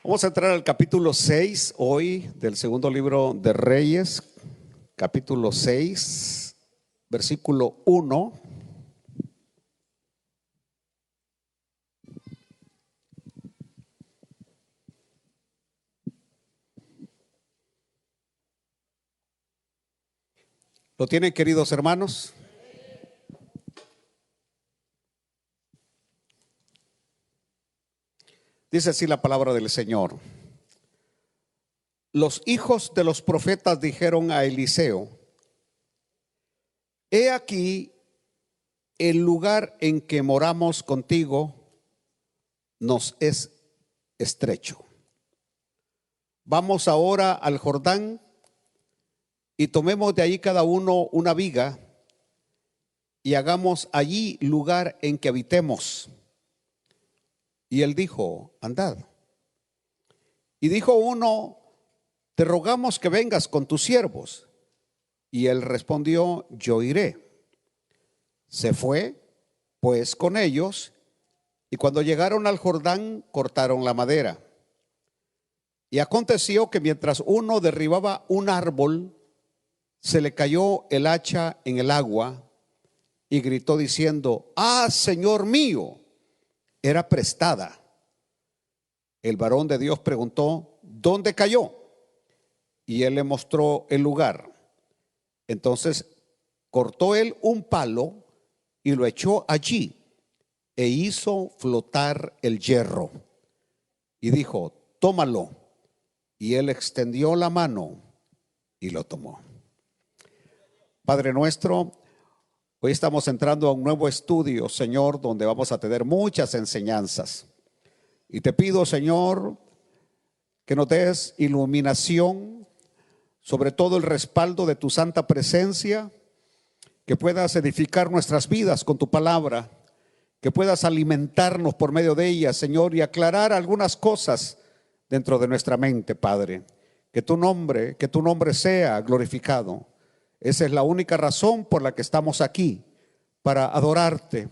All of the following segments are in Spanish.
Vamos a entrar al capítulo 6 hoy del segundo libro de Reyes, capítulo 6, versículo 1. ¿Lo tienen, queridos hermanos? Dice así la palabra del Señor. Los hijos de los profetas dijeron a Eliseo: he aquí el lugar en que moramos contigo nos es estrecho. Vamos ahora al Jordán y tomemos de allí cada uno una viga y hagamos allí lugar en que habitemos. Y él dijo: andad. Y dijo uno: te rogamos que vengas con tus siervos. Y él respondió: yo iré. Se fue pues con ellos, y cuando llegaron al Jordán cortaron la madera. Y aconteció que mientras uno derribaba un árbol, se le cayó el hacha en el agua y gritó diciendo: ¡ah, Señor mío! Era prestada. El varón de Dios preguntó: ¿dónde cayó? Y él le mostró el lugar. Entonces cortó él un palo y lo echó allí e hizo flotar el hierro. Y dijo: tómalo. Y él extendió la mano y lo tomó. Padre nuestro, hoy estamos entrando a un nuevo estudio, Señor, donde vamos a tener muchas enseñanzas. Y te pido, Señor, que nos des iluminación, sobre todo el respaldo de tu santa presencia, que puedas edificar nuestras vidas con tu palabra, que puedas alimentarnos por medio de ella, Señor, y aclarar algunas cosas dentro de nuestra mente, Padre. Que tu nombre sea glorificado. Esa es la única razón por la que estamos aquí, para adorarte,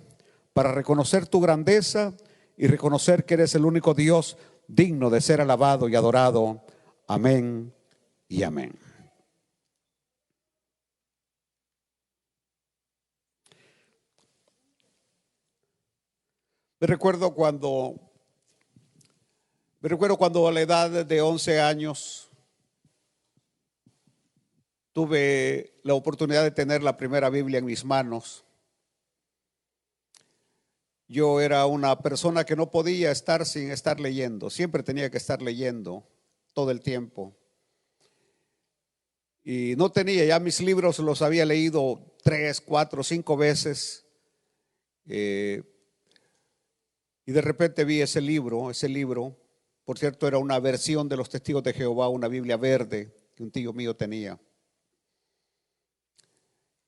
para reconocer tu grandeza y reconocer que eres el único Dios digno de ser alabado y adorado. Amén y amén. Me recuerdo cuando a la edad de 11 años tuve la oportunidad de tener la primera Biblia en mis manos. Yo era una persona que no podía estar sin estar leyendo. Siempre tenía que estar leyendo todo el tiempo. Y no tenía, ya mis libros los había leído 3, 4, 5 veces. Y de repente vi ese libro, por cierto, era una versión de los Testigos de Jehová, una Biblia verde que un tío mío tenía.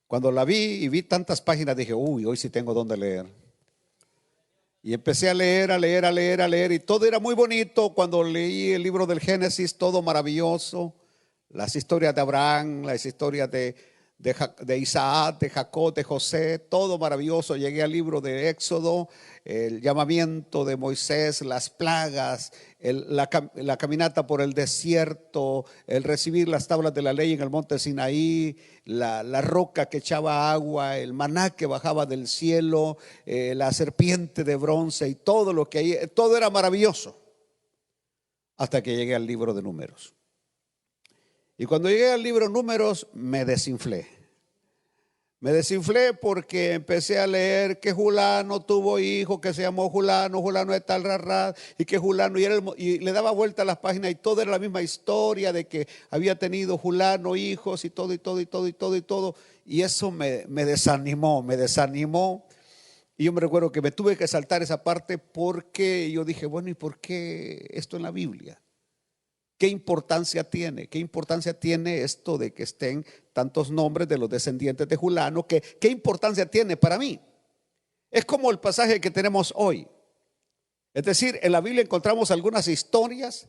Cuando la vi y vi tantas páginas, dije: uy, hoy sí tengo donde leer. Y empecé a leer, y todo era muy bonito. Cuando leí el libro del Génesis, todo maravilloso. Las historias de Abraham, las historias de Isaac, de Jacob, de José, todo maravilloso. Llegué al libro de Éxodo, el llamamiento de Moisés, las plagas, la caminata por el desierto, el recibir las tablas de la ley en el monte Sinaí, la roca que echaba agua, el maná que bajaba del cielo, la serpiente de bronce y todo lo que ahí, todo era maravilloso. Hasta que llegué al libro de Números. Y cuando llegué al libro de Números me desinflé. Me desinflé porque empecé a leer que Julano tuvo hijo que se llamó Julano de tal rarra, y que Julano, y le daba vuelta a las páginas y todo era la misma historia de que había tenido Julano hijos y todo. Y eso me desanimó. Y yo me recuerdo que me tuve que saltar esa parte porque yo dije: bueno, ¿y por qué esto en la Biblia? ¿Qué importancia tiene? ¿Qué importancia tiene esto de que estén tantos nombres de los descendientes de Julano? ¿Qué importancia tiene para mí? Es como el pasaje que tenemos hoy. Es decir, en la Biblia encontramos algunas historias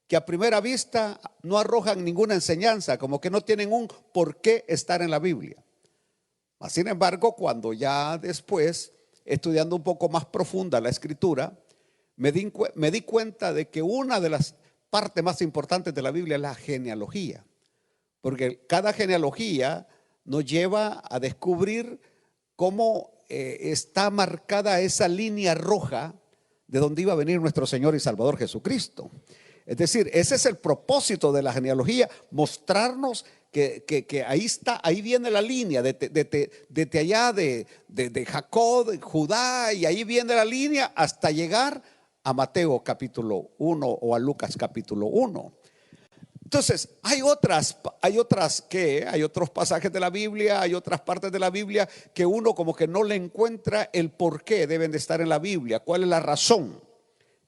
que a primera vista no arrojan ninguna enseñanza, como que no tienen un por qué estar en la Biblia. Sin embargo, cuando ya después, estudiando un poco más profunda la escritura, me di cuenta de que una de las partes más importantes de la Biblia es la genealogía, porque cada genealogía nos lleva a descubrir cómo está marcada esa línea roja de donde iba a venir nuestro Señor y Salvador Jesucristo. Es decir, ese es el propósito de la genealogía, mostrarnos que ahí está, ahí viene la línea desde allá de Jacob, de Judá, y ahí viene la línea hasta llegar a Mateo capítulo 1 o a Lucas capítulo 1. Entonces, hay otros pasajes de la Biblia, hay otras partes de la Biblia que uno como que no le encuentra el por qué deben de estar en la Biblia, cuál es la razón.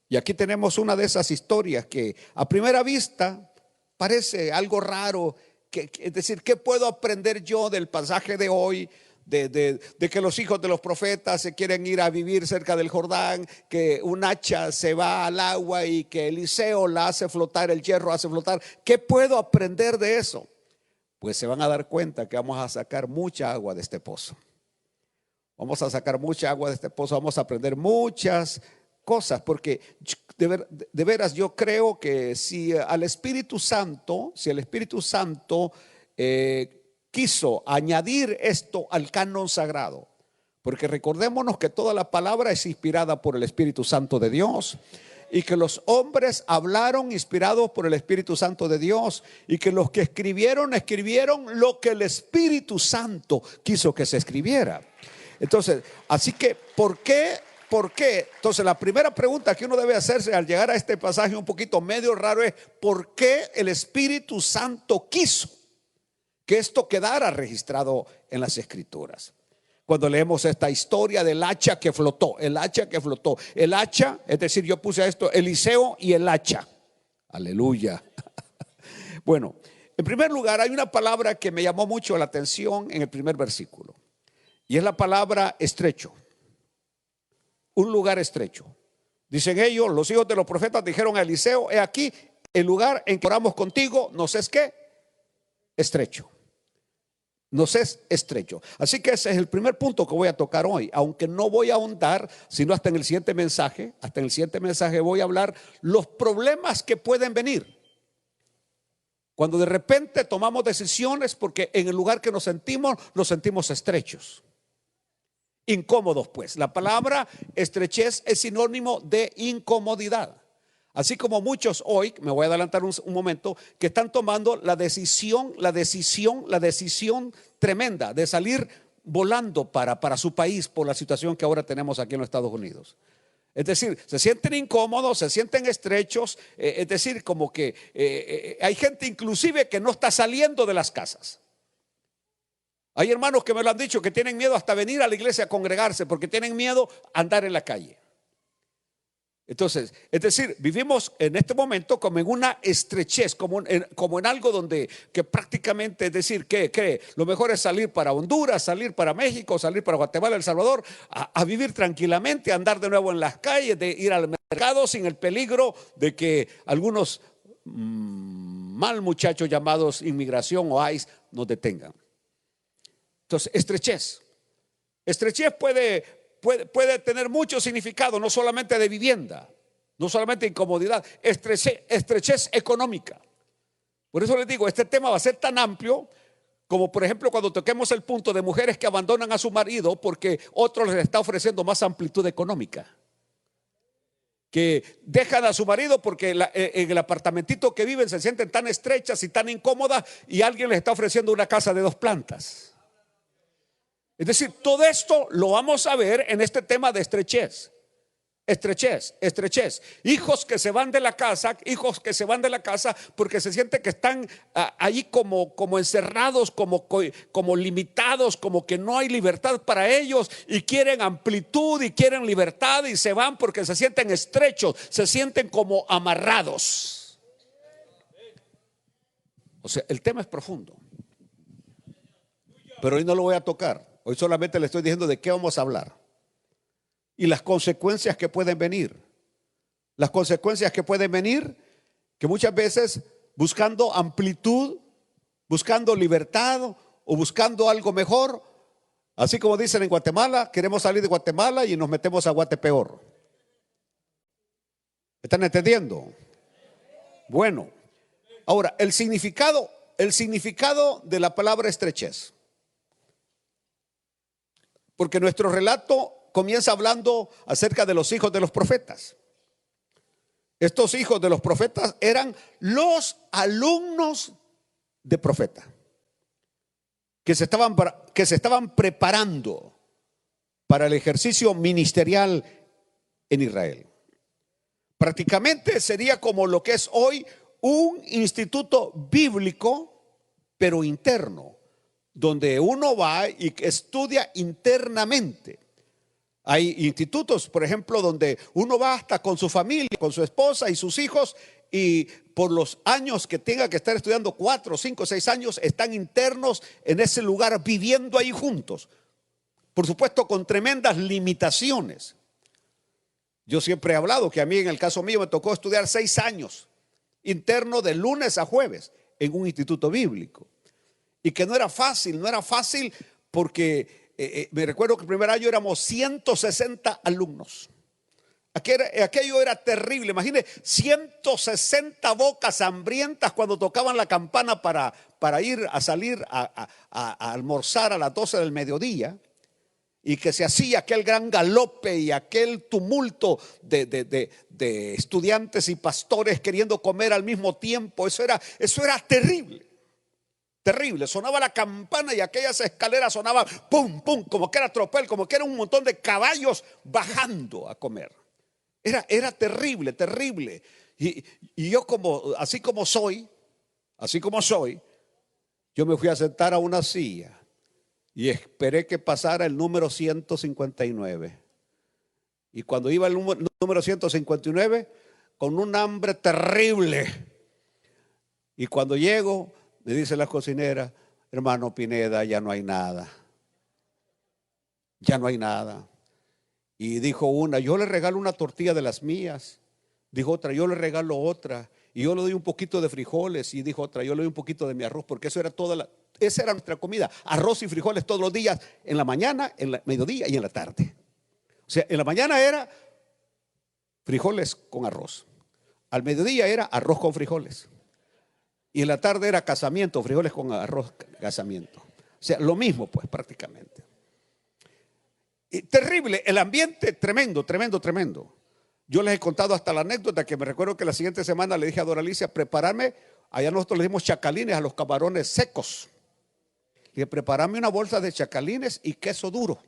Y aquí tenemos una de esas historias que a primera vista parece algo raro, es decir, ¿qué puedo aprender yo del pasaje de hoy? De que los hijos de los profetas se quieren ir a vivir cerca del Jordán, que un hacha se va al agua y que Eliseo la hace flotar, el hierro hace flotar. ¿Qué puedo aprender de eso? Pues se van a dar cuenta que vamos a sacar mucha agua de este pozo. Vamos a sacar mucha agua de este pozo, vamos a aprender muchas cosas, porque de veras yo creo que si el Espíritu Santo quiso añadir esto al canon sagrado, porque recordémonos que toda la palabra es inspirada por el Espíritu Santo de Dios, y que los hombres hablaron inspirados por el Espíritu Santo de Dios, y que los que escribieron lo que el Espíritu Santo quiso que se escribiera. Entonces, así que ¿por qué? Entonces la primera pregunta que uno debe hacerse al llegar a este pasaje un poquito medio raro es: ¿por qué el Espíritu Santo quiso que esto quedara registrado en las Escrituras? Cuando leemos esta historia del hacha que flotó, el hacha, es decir, yo puse a esto Eliseo y el hacha. Aleluya. Bueno, en primer lugar hay una palabra que me llamó mucho la atención en el primer versículo, y es la palabra estrecho. Un lugar estrecho. Dicen ellos, los hijos de los profetas dijeron a Eliseo: he aquí, el lugar en que oramos contigo nos es ¿qué? Estrecho. Nos es estrecho. Así que ese es el primer punto que voy a tocar hoy, aunque no voy a ahondar, sino hasta en el siguiente mensaje. Hasta en el siguiente mensaje voy a hablar los problemas que pueden venir cuando de repente tomamos decisiones, porque en el lugar que nos sentimos estrechos, incómodos. Pues la palabra estrechez es sinónimo de incomodidad. Así como muchos hoy, me voy a adelantar un momento, que están tomando la decisión tremenda de salir volando para su país por la situación que ahora tenemos aquí en los Estados Unidos. Es decir, se sienten incómodos, se sienten estrechos, es decir, como que hay gente inclusive que no está saliendo de las casas. Hay hermanos que me lo han dicho, que tienen miedo hasta venir a la iglesia a congregarse porque tienen miedo a andar en la calle. Entonces, es decir, vivimos en este momento como en una estrechez, como en algo donde que prácticamente, es decir, que lo mejor es salir para Honduras, salir para México, salir para Guatemala, El Salvador, a vivir tranquilamente, a andar de nuevo en las calles, de ir al mercado sin el peligro de que algunos mal muchachos llamados inmigración o ICE nos detengan. Entonces, estrechez puede tener mucho significado, no solamente de vivienda, no solamente incomodidad, estrechez económica. Por eso les digo, este tema va a ser tan amplio como, por ejemplo, cuando toquemos el punto de mujeres que abandonan a su marido porque otro les está ofreciendo más amplitud económica, que dejan a su marido porque en el apartamentito que viven se sienten tan estrechas y tan incómodas, y alguien les está ofreciendo una casa de 2 plantas. Es decir, todo esto lo vamos a ver en este tema de estrechez. Hijos que se van de la casa porque se sienten que están ahí como encerrados, como limitados, como que no hay libertad para ellos, y quieren amplitud y quieren libertad, y se van porque se sienten estrechos, se sienten como amarrados. O sea, el tema es profundo, pero hoy no lo voy a tocar. Hoy solamente le estoy diciendo de qué vamos a hablar y las consecuencias que pueden venir. Las consecuencias que pueden venir, que muchas veces buscando amplitud, buscando libertad o buscando algo mejor, así como dicen en Guatemala, queremos salir de Guatemala y nos metemos a Guatepeor. ¿Están entendiendo? Bueno, ahora el significado de la palabra estrechez. Porque nuestro relato comienza hablando acerca de los hijos de los profetas. Estos hijos de los profetas eran los alumnos de profeta que se estaban preparando para el ejercicio ministerial en Israel. Prácticamente sería como lo que es hoy un instituto bíblico, pero interno, donde uno va y estudia internamente. Hay institutos, por ejemplo, donde uno va hasta con su familia, con su esposa y sus hijos, y por los años que tenga que estar estudiando, 4, 5, 6 años, están internos en ese lugar, viviendo ahí juntos. Por supuesto, con tremendas limitaciones. Yo siempre he hablado que a mí, en el caso mío, me tocó estudiar 6 años interno de lunes a jueves en un instituto bíblico. Y que no era fácil porque me recuerdo que el primer año éramos 160 alumnos. Aquello era terrible. Imagínense 160 bocas hambrientas cuando tocaban la campana para salir a almorzar a las 12 del mediodía. Y que se hacía aquel gran galope y aquel tumulto de estudiantes y pastores queriendo comer al mismo tiempo. Eso era terrible. Terrible, sonaba la campana y aquellas escaleras sonaban pum, pum, como que era tropel, como que era un montón de caballos bajando a comer. Era terrible, terrible. Y yo así como soy, yo me fui a sentar a una silla y esperé que pasara el número 159. Y cuando iba el número 159, con un hambre terrible. Y cuando llego, me dice la cocinera: hermano Pineda, ya no hay nada. Ya no hay nada. Y dijo una: yo le regalo una tortilla de las mías. Dijo otra: yo le regalo otra. Y yo le doy un poquito de frijoles. Y dijo otra: yo le doy un poquito de mi arroz. Porque esa era nuestra comida: arroz y frijoles todos los días, en la mañana, en el mediodía y en la tarde. O sea, en la mañana era frijoles con arroz. Al mediodía era arroz con frijoles. Y en la tarde era casamiento, frijoles con arroz, casamiento. O sea, lo mismo pues prácticamente. Y terrible, el ambiente tremendo, tremendo, tremendo. Yo les he contado hasta la anécdota que me recuerdo que la siguiente semana le dije a Doralicia: prepararme, allá nosotros le dimos chacalines a los camarones secos. Le dije: prepararme una bolsa de chacalines y queso duro.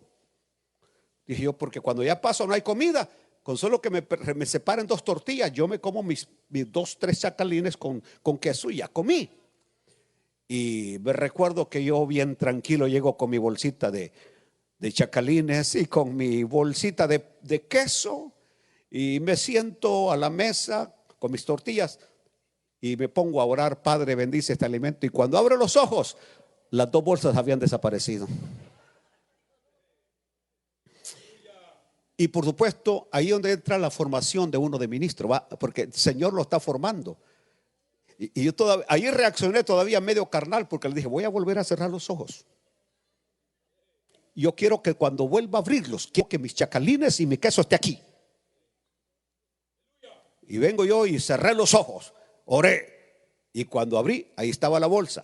Dije yo, porque cuando ya paso no hay comida, con solo que me separen 2 tortillas, yo me como mis 2, 3 chacalines con queso y ya comí. Y me recuerdo que yo bien tranquilo llego con mi bolsita de chacalines y con mi bolsita de queso, y me siento a la mesa con mis tortillas y me pongo a orar: Padre, bendice este alimento. Y cuando abro los ojos, las 2 bolsas habían desaparecido. Y por supuesto, ahí es donde entra la formación de uno de ministro, porque el Señor lo está formando. Y yo ahí reaccioné todavía medio carnal, porque le dije: voy a volver a cerrar los ojos. Yo quiero que cuando vuelva a abrirlos, quiero que mis chacalines y mi queso esté aquí. Y vengo yo y cerré los ojos, oré. Y cuando abrí, ahí estaba la bolsa,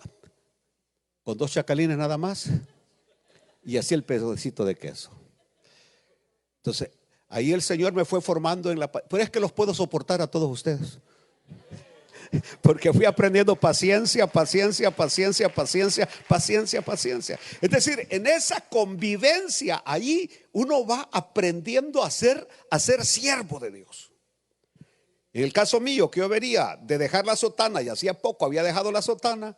con 2 chacalines nada más, y así el pedacito de queso. Entonces, ahí el Señor me fue formando pero es que los puedo soportar a todos ustedes. Porque fui aprendiendo paciencia, paciencia, paciencia, paciencia, paciencia, paciencia. Es decir, en esa convivencia, allí uno va aprendiendo a ser siervo de Dios. En el caso mío, que yo venía de dejar la sotana, y hacía poco había dejado la sotana,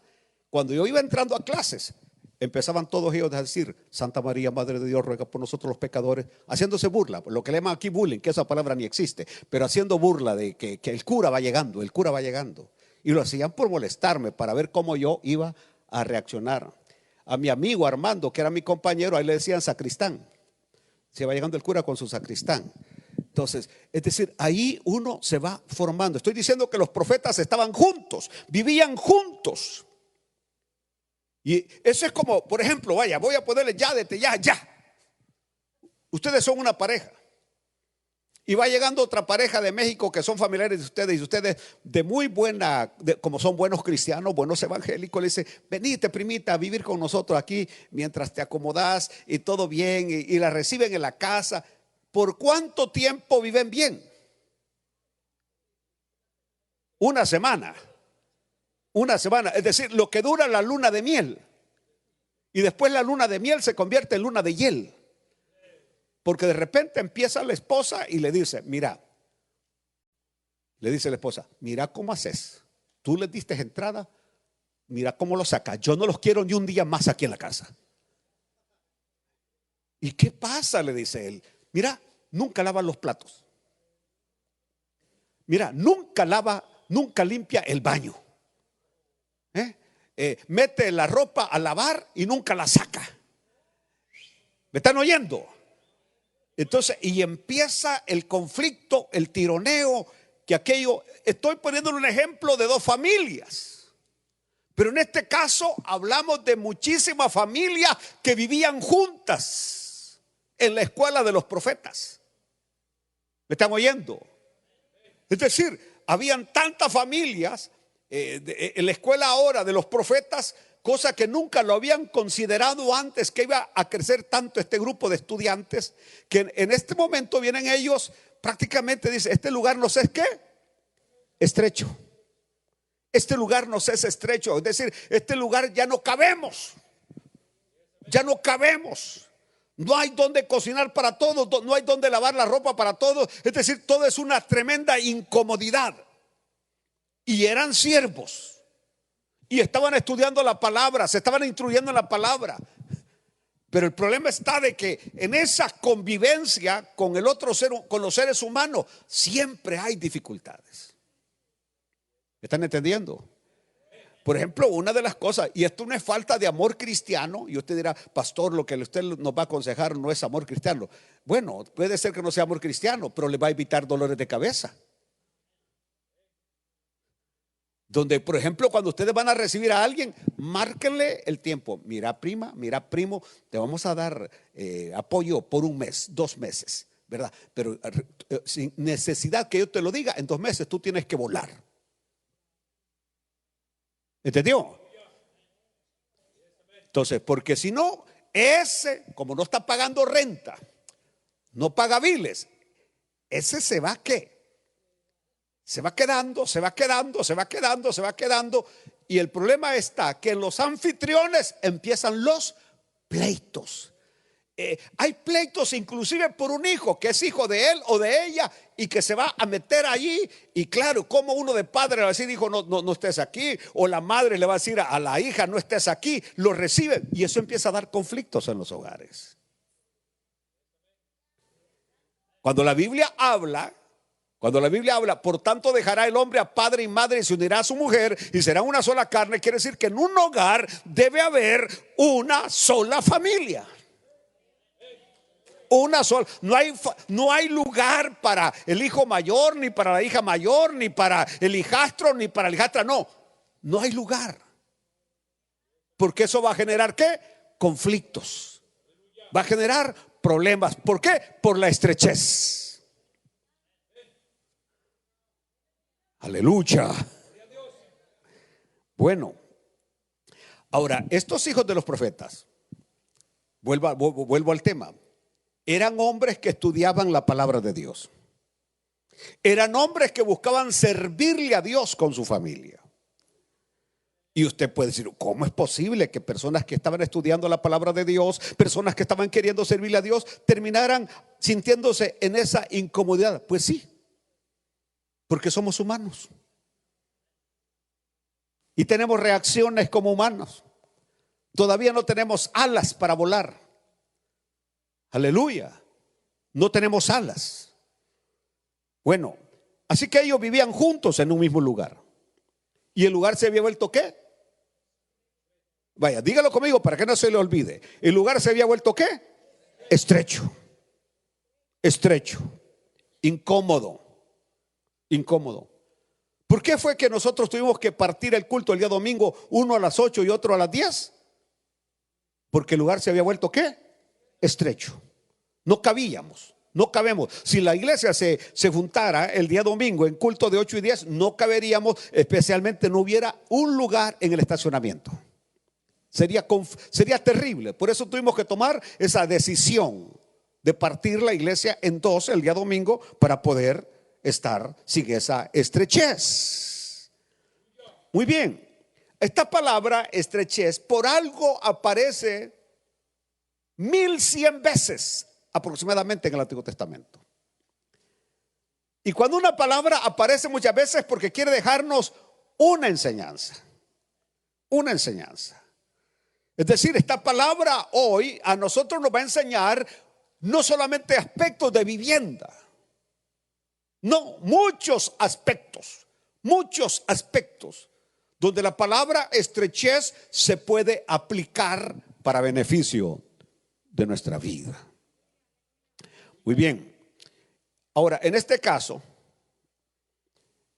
cuando yo iba entrando a clases, empezaban todos ellos a decir: Santa María, Madre de Dios, ruega por nosotros los pecadores, haciéndose burla, lo que le llaman aquí bullying, que esa palabra ni existe, pero haciendo burla de que el cura va llegando, y lo hacían por molestarme, para ver cómo yo iba a reaccionar. A mi amigo Armando, que era mi compañero, ahí le decían sacristán. Se va llegando el cura con su sacristán. Entonces, es decir, ahí uno se va formando. Estoy diciendo que los profetas estaban juntos, vivían juntos. Y eso es como, por ejemplo, vaya, voy a ponerle ya. Ustedes son una pareja Y va llegando otra pareja de México que son familiares de ustedes, y ustedes de muy buena, como son buenos cristianos, buenos evangélicos, le dice: venite, primita, a vivir con nosotros aquí mientras te acomodas y todo bien, y la reciben en la casa. ¿Por cuánto tiempo viven bien? Una semana. Una semana, es decir, lo que dura la luna de miel. Y después la luna de miel se convierte en luna de hiel. Porque de repente empieza la esposa y le dice: mira, le dice la esposa, mira cómo haces. Tú les diste entrada, mira cómo lo sacas. Yo no los quiero ni un día más aquí en la casa. ¿Y qué pasa?, le dice él. Mira, nunca lava los platos. Mira, nunca limpia el baño. Mete la ropa a lavar y nunca la saca. ¿Me están oyendo? Entonces, y empieza el conflicto, el tironeo, que aquello, estoy poniéndole un ejemplo de dos familias, pero en este caso hablamos de muchísimas familias que vivían juntas en la escuela de los profetas. ¿Me están oyendo? Es decir, habían tantas familias en la escuela ahora de los profetas, cosa que nunca lo habían considerado antes, que iba a crecer tanto este grupo de estudiantes, que en este momento vienen ellos, prácticamente dice: este lugar nos es ¿qué? Estrecho. Este lugar nos es estrecho, es decir, este lugar ya no cabemos. Ya no cabemos. No hay donde cocinar para todos, no hay donde lavar la ropa para todos, es decir, todo es una tremenda incomodidad. Y eran siervos. Y estaban estudiando la palabra, se estaban instruyendo en la palabra. Pero el problema está de que en esa convivencia con el otro ser, con los seres humanos, siempre hay dificultades. ¿Me están entendiendo? Por ejemplo, una de las cosas, y esto no es falta de amor cristiano, y usted dirá: pastor, lo que usted nos va a aconsejar no es amor cristiano. Bueno, puede ser que no sea amor cristiano, pero le va a evitar dolores de cabeza. Donde, por ejemplo, cuando ustedes van a recibir a alguien, márquenle el tiempo. Mira, prima, mira, primo, te vamos a dar apoyo por 1 mes, 2 meses, ¿verdad? Pero sin necesidad que yo te lo diga, en 2 meses tú tienes que volar. ¿Entendió? Entonces, porque si no, ese, como no está pagando renta, no paga biles, ese se va, ¿qué? Se va quedando. Y el problema está que en los anfitriones empiezan los pleitos. Hay pleitos inclusive por un hijo que es hijo de él o de ella y que se va a meter allí. Y claro, como uno de padre le va a decir: hijo, no estés aquí. O la madre le va a decir a la hija: no estés aquí. Lo reciben y eso empieza a dar conflictos en los hogares. Cuando la Biblia habla, por tanto dejará el hombre a padre y madre y se unirá a su mujer y será una sola carne, quiere decir que en un hogar debe haber una sola familia. Una sola. No hay lugar para el hijo mayor, ni para la hija mayor, ni para el hijastro, ni para la hijastra. No hay lugar. Porque eso va a generar ¿qué? Conflictos. Va a generar problemas. ¿Por qué? Por la estrechez. Aleluya. Bueno, ahora, estos hijos de los profetas, vuelvo al tema, eran hombres que estudiaban la palabra de Dios. Eran hombres que buscaban servirle a Dios con su familia. Y usted puede decir: ¿cómo es posible que personas que estaban estudiando la palabra de Dios, personas que estaban queriendo servirle a Dios, terminaran sintiéndose en esa incomodidad? Pues sí, porque somos humanos y tenemos reacciones como humanos. Todavía no tenemos alas para volar. Aleluya. No tenemos alas. Bueno, así que ellos vivían juntos en un mismo lugar. Y el lugar se había vuelto ¿qué? Vaya, dígalo conmigo para que no se le olvide. El lugar se había vuelto ¿qué? Estrecho. Estrecho. Incómodo. ¿Por qué fue que nosotros tuvimos que partir el culto el día domingo, uno a las 8 y otro a las 10? Porque el lugar se había vuelto ¿qué? Estrecho. No cabíamos. No cabemos. Si la iglesia se juntara el día domingo en culto de 8 y 10, no caberíamos, especialmente no hubiera un lugar en el estacionamiento. Sería terrible. Por eso tuvimos que tomar esa decisión de partir la iglesia en dos el día domingo para poder estar sin esa estrechez. Muy bien. Esta palabra estrechez por algo aparece 1100 veces aproximadamente en el Antiguo Testamento. Y cuando una palabra aparece muchas veces, porque quiere dejarnos una enseñanza. Una enseñanza. Es decir, esta palabra hoy a nosotros nos va a enseñar no solamente aspectos de vivienda, no, muchos aspectos donde la palabra estrechez se puede aplicar para beneficio de nuestra vida. Muy bien. Ahora, en este caso,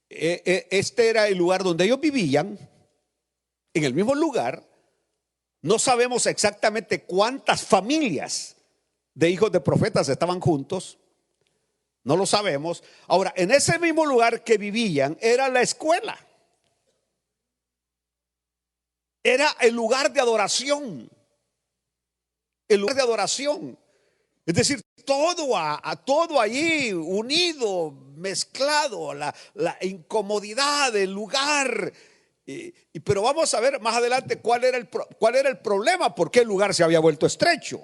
este era el lugar donde ellos vivían, en el mismo lugar. No sabemos exactamente cuántas familias de hijos de profetas estaban juntos. No lo sabemos. Ahora, en ese mismo lugar que vivían era la escuela. Era el lugar de adoración. El lugar de adoración. Es decir, todo allí unido, mezclado, la incomodidad del lugar. Pero vamos a ver más adelante cuál era el problema, por qué el lugar se había vuelto estrecho.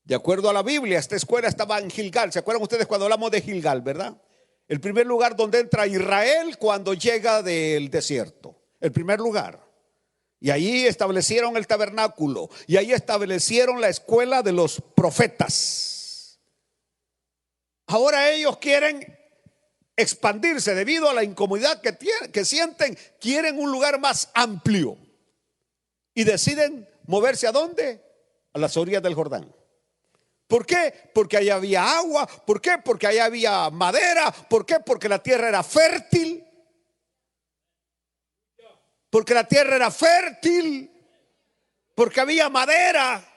De acuerdo a la Biblia, esta escuela estaba en Gilgal. ¿Se acuerdan ustedes cuando hablamos de Gilgal, verdad? El primer lugar donde entra Israel cuando llega del desierto. El primer lugar. Y ahí establecieron el tabernáculo. Y ahí establecieron la escuela de los profetas. Ahora ellos quieren expandirse debido a la incomodidad que sienten. Quieren un lugar más amplio. Y deciden moverse ¿a dónde? A las orillas del Jordán. ¿Por qué? Porque ahí había agua. ¿Por qué? Porque ahí había madera. ¿Por qué? Porque la tierra era fértil. Porque la tierra era fértil. Porque había madera.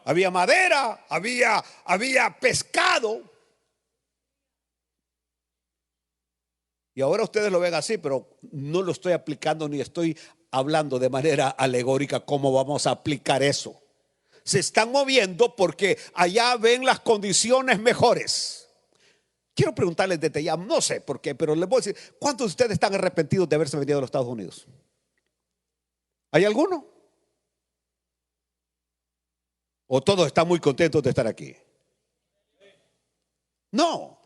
Había madera, había pescado. Y ahora ustedes lo ven así, pero no lo estoy aplicando ni estoy hablando de manera alegórica cómo vamos a aplicar eso. Se están moviendo porque allá ven las condiciones mejores. Quiero preguntarles desde ya, no sé por qué, pero les voy a decir, ¿cuántos de ustedes están arrepentidos de haberse venido a los Estados Unidos? ¿Hay alguno? ¿O todos están muy contentos de estar aquí? No.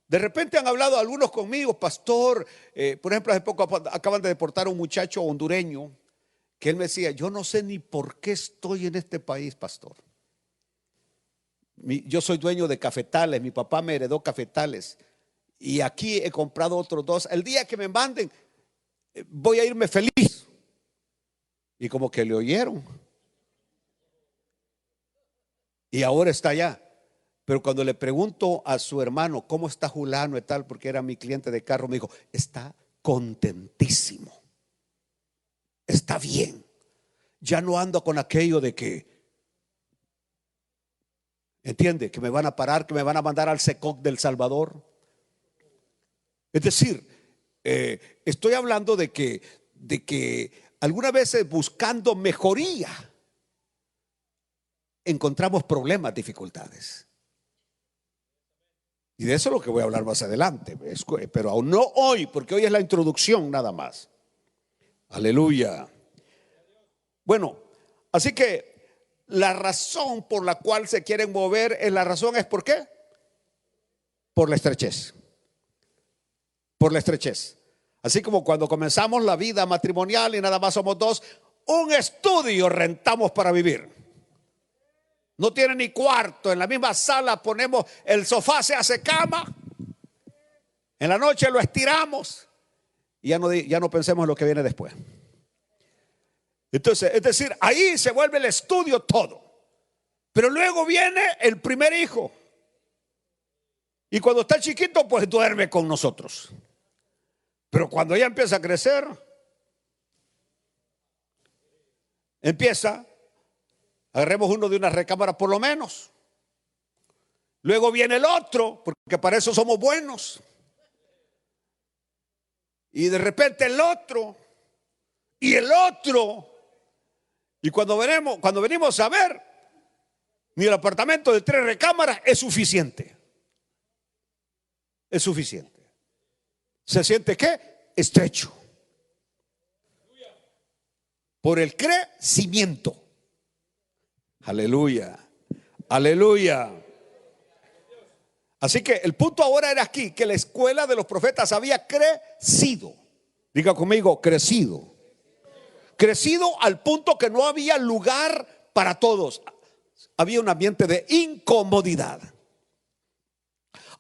De repente han hablado algunos conmigo, pastor. Por ejemplo, hace poco acaban de deportar a un muchacho hondureño que él me decía, yo no sé ni por qué estoy en este país, pastor. Yo soy dueño de cafetales, mi papá me heredó cafetales y aquí he comprado otros 2. El día que me manden voy a irme feliz. Y como que le oyeron. Y ahora está allá. Pero cuando le pregunto a su hermano cómo está Julano y tal, porque era mi cliente de carro, me dijo, está contentísimo. Está bien. Ya no ando con aquello de que, ¿entiende? Que me van a parar, que me van a mandar al SECOC del Salvador. Es decir, estoy hablando de que algunas veces buscando mejoría encontramos problemas, dificultades. Y de eso es lo que voy a hablar más adelante, pero aún no hoy, porque hoy es la introducción nada más. Aleluya. Bueno, así que la razón por la cual se quieren mover, la razón es ¿por qué? Por la estrechez. Por la estrechez. Así como cuando comenzamos la vida matrimonial y nada más somos 2, un estudio rentamos para vivir. No tiene ni cuarto, en la misma sala ponemos el sofá, se hace cama. En la noche lo estiramos y ya no pensemos en lo que viene después. Entonces, es decir, ahí se vuelve el estudio todo. Pero luego viene el primer hijo. Y cuando está chiquito, pues duerme con nosotros. Pero cuando ya empieza a crecer, empieza Agarremos uno de una recámara por lo menos. Luego viene el otro, porque para eso somos buenos. Y de repente el otro, y el otro. Y cuando venimos a ver, ni el apartamento de 3 recámaras es suficiente. Es suficiente. ¿Se siente qué? Estrecho. Por el crecimiento. Aleluya. Aleluya. Así que el punto ahora era aquí, que la escuela de los profetas había crecido. Diga conmigo, crecido. Crecido al punto que no había lugar para todos. Había un ambiente de incomodidad.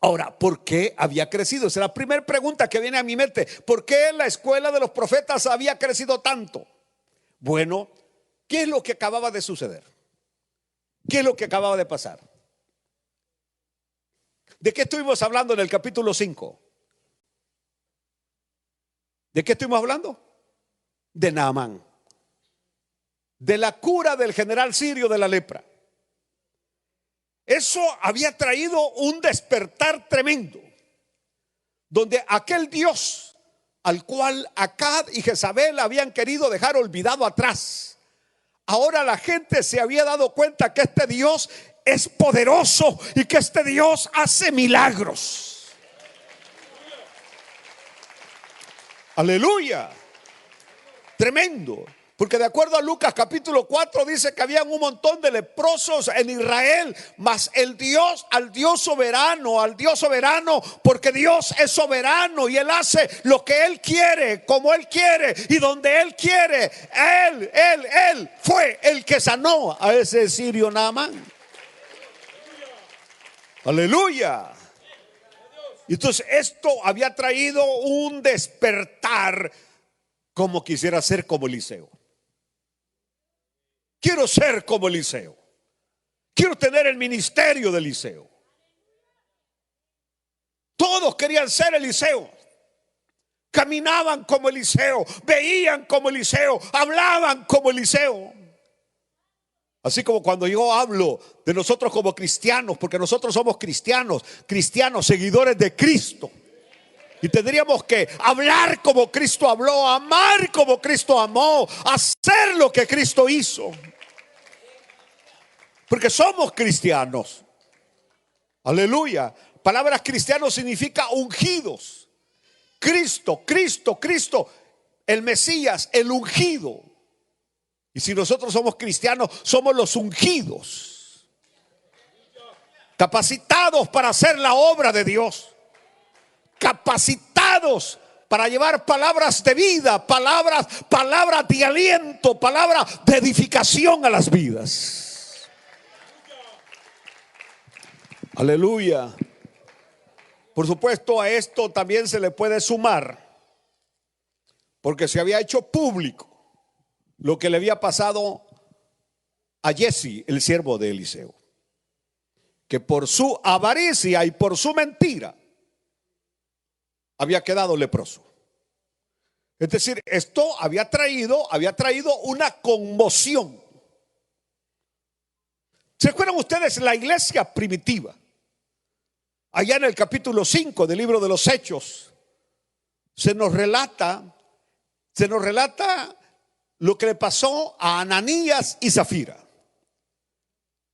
Ahora, ¿por qué había crecido? Esa es la primera pregunta que viene a mi mente. ¿Por qué la escuela de los profetas había crecido tanto? Bueno, ¿qué es lo que acababa de suceder? ¿Qué es lo que acababa de pasar? ¿De qué estuvimos hablando en el capítulo 5? ¿De qué estuvimos hablando? De Naamán. De la cura del general sirio de la lepra. Eso había traído un despertar tremendo, donde aquel Dios al cual Acab y Jezabel habían querido dejar olvidado atrás, ahora la gente se había dado cuenta que este Dios es poderoso y que este Dios hace milagros. Aleluya. Tremendo. Porque de acuerdo a Lucas capítulo 4 dice que habían un montón de leprosos en Israel, mas al Dios soberano, porque Dios es soberano y Él hace lo que Él quiere, como Él quiere y donde Él quiere. Él fue el que sanó a ese sirio Naamán. Aleluya. Y entonces esto había traído un despertar, como quisiera ser como Eliseo. Quiero ser como Eliseo. Quiero tener el ministerio de Eliseo. Todos querían ser Eliseo. Caminaban como Eliseo, veían como Eliseo, hablaban como Eliseo. Así como cuando yo hablo de nosotros como cristianos, porque nosotros somos cristianos, seguidores de Cristo. Y tendríamos que hablar como Cristo habló, amar como Cristo amó, hacer lo que Cristo hizo. Porque somos cristianos. Aleluya. Palabras cristianos significa ungidos. Cristo, el Mesías, el ungido. Y si nosotros somos cristianos, somos los ungidos, capacitados para hacer la obra de Dios, capacitados para llevar palabras de vida, palabras de aliento, palabras de edificación a las vidas. Aleluya. Por supuesto, a esto también se le puede sumar, porque se había hecho público lo que le había pasado a Jesse, el siervo de Eliseo, que por su avaricia y por su mentira había quedado leproso. Es decir, esto había traído una conmoción. ¿Se acuerdan ustedes la iglesia primitiva? Allá en el capítulo 5 del libro de los Hechos se nos relata lo que le pasó a Ananías y Zafira.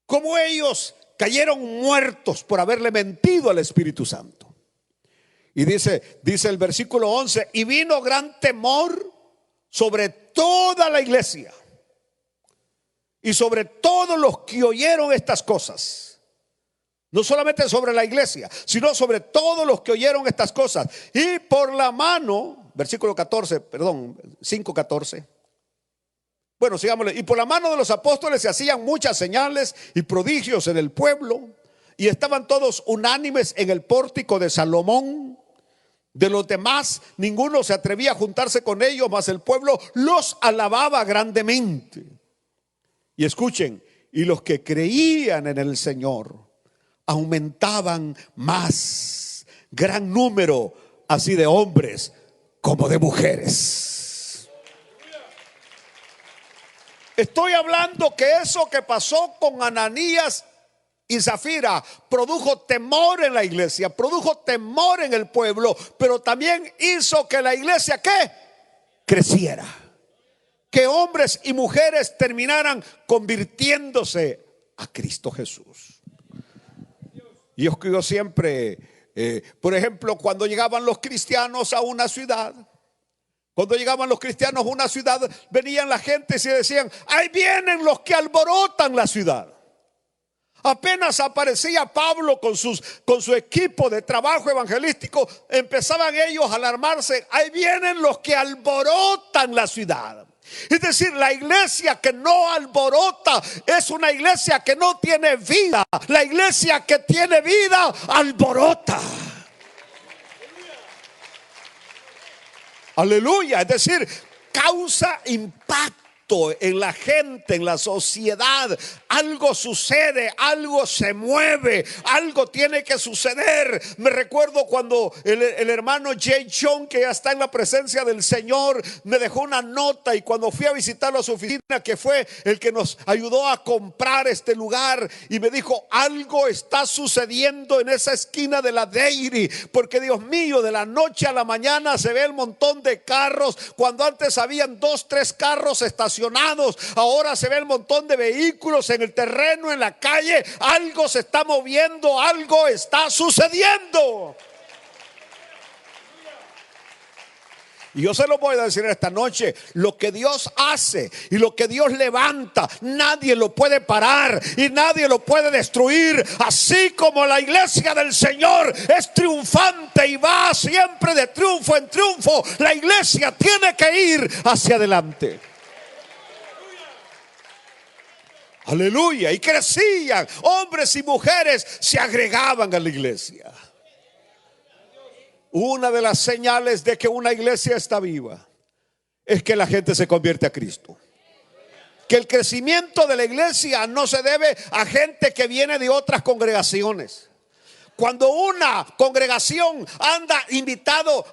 Cómo ellos cayeron muertos por haberle mentido al Espíritu Santo. Y dice el versículo 11: y vino gran temor sobre toda la iglesia y sobre todos los que oyeron estas cosas. No solamente sobre la iglesia, sino sobre todos los que oyeron estas cosas. Y por la mano, versículo 5:14. Bueno, sigámosle. Y por la mano de los apóstoles se hacían muchas señales y prodigios en el pueblo, y estaban todos unánimes en el pórtico de Salomón. De los demás, ninguno se atrevía a juntarse con ellos, mas el pueblo los alababa grandemente. Y escuchen, y los que creían en el Señor aumentaban más, gran número, así de hombres como de mujeres. Estoy hablando que eso que pasó con Ananías y Zafira produjo temor en la iglesia, produjo temor en el pueblo, pero también hizo que la iglesia, ¿qué? Creciera. Que hombres y mujeres terminaran convirtiéndose a Cristo Jesús. Y yo siempre, por ejemplo, cuando llegaban los cristianos a una ciudad, venían la gente y se decían: ahí vienen los que alborotan la ciudad. Apenas aparecía Pablo con su equipo de trabajo evangelístico, empezaban ellos a alarmarse: ahí vienen los que alborotan la ciudad. Es decir, la iglesia que no alborota es una iglesia que no tiene vida. La iglesia que tiene vida alborota. Aleluya. Es decir, causa impacto en la gente, en la sociedad. Algo sucede, algo se mueve, algo tiene que suceder. Me recuerdo cuando el hermano Jay John, que ya está en la presencia del Señor, me dejó una nota, y cuando fui a visitarlo a su oficina, que fue el que nos ayudó a comprar este lugar, y me dijo: algo está sucediendo en esa esquina de la Dairy, porque Dios mío, de la noche a la mañana se ve el montón de carros. Cuando antes habían 2, 3 carros estacionados, ahora se ve el montón de vehículos en el terreno, en la calle. Algo se está moviendo, algo está sucediendo. Y yo se lo voy a decir esta noche: lo que Dios hace y lo que Dios levanta, nadie lo puede parar y nadie lo puede destruir. Así como la iglesia del Señor es triunfante y va siempre de triunfo en triunfo, la iglesia tiene que ir hacia adelante. Aleluya. Y crecían, hombres y mujeres se agregaban a la iglesia. Una de las señales de que una iglesia está viva es que la gente se convierte a Cristo. Que el crecimiento de la iglesia no se debe a gente que viene de otras congregaciones. Cuando una congregación anda invitando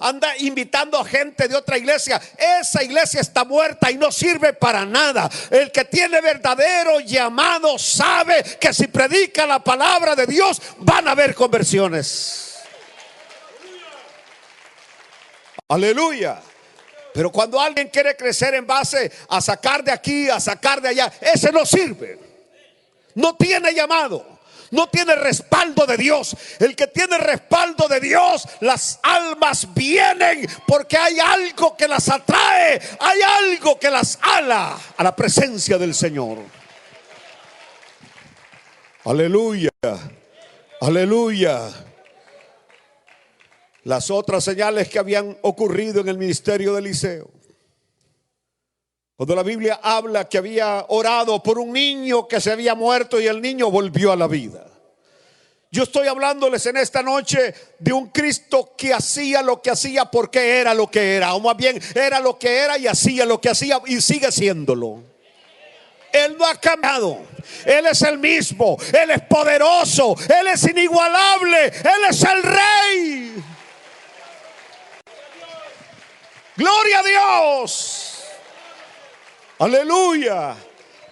a gente de otra iglesia, esa iglesia está muerta y no sirve para nada. El que tiene verdadero llamado sabe que si predica la palabra de Dios van a haber conversiones. Aleluya. Pero cuando alguien quiere crecer en base a sacar de aquí, a sacar de allá, ese no sirve. No tiene llamado. No tiene respaldo de Dios. El que tiene respaldo de Dios, las almas vienen porque hay algo que las atrae, hay algo que las ala a la presencia del Señor. Aleluya. Aleluya. Las otras señales que habían ocurrido en el ministerio de Eliseo. Cuando la Biblia habla que había orado por un niño que se había muerto y el niño volvió a la vida. Yo estoy hablándoles en esta noche de un Cristo que hacía lo que hacía porque era lo que era. O más bien, era lo que era y hacía lo que hacía y sigue siéndolo. Él no ha cambiado. Él es el mismo. Él es poderoso. Él es inigualable. Él es el Rey. Gloria a Dios. Aleluya,